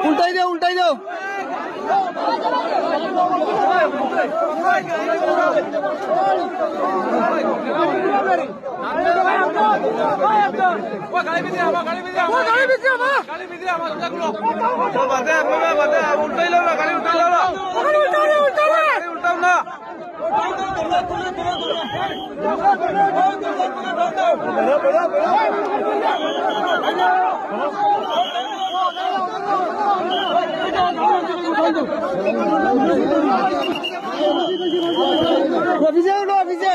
উল্টাই দাও উল্টাই দাও অফিসে উঠো অফিসে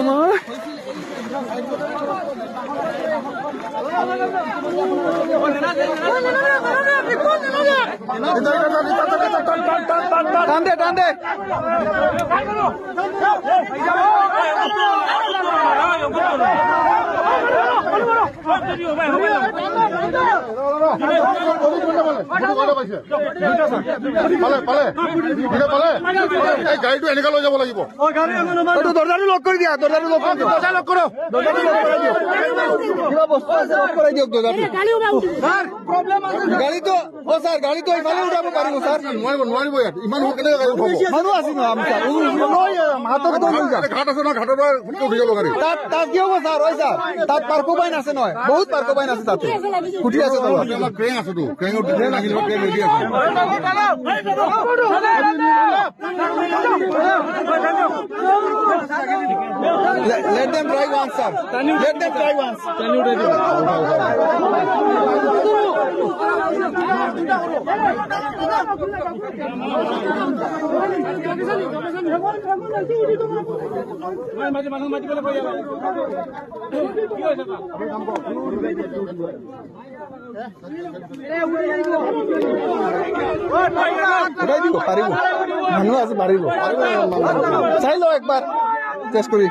না টানদে টানদে গাড়ীটো এনেকা লৈ যাব লাগিব দৰ্জাটো লক কৰি দিয়া দৰ্জাটো লক কৰি দৰ্জা লক কৰক কিবা বস্তু আছে লক কৰাই দিয়ক দৰ্জাটো গাড়ীটো স্যাৰ গাড়ীটো এইফালে উঠাব পাৰিব স্যাৰ নোৱাৰিব ইয়াত ইমান কেনেকৈ গাড়ী উঠাব মানুহ আছে ন আমি স্যাৰ হাতত লৈ যা ঘাট আছে ন ঘাটৰ পৰা উঠি যাব গাড়ী তাত কি হ'ব স্যাৰ ঐ স্যাৰ তাত পাৰ্কো বাইন আছে নহয় বহুত পাৰ্কো বাইন আছে তাতে উঠি আছে তলত আমাৰ ক্ৰেন আছে তো ক্ৰেনত লাগিল ক্ৰেন ৰেডি আছে let them drive once sir let them drive once can you ready মানুহ আছে পাৰিব চাই লও একবাৰ টেষ্ট কৰি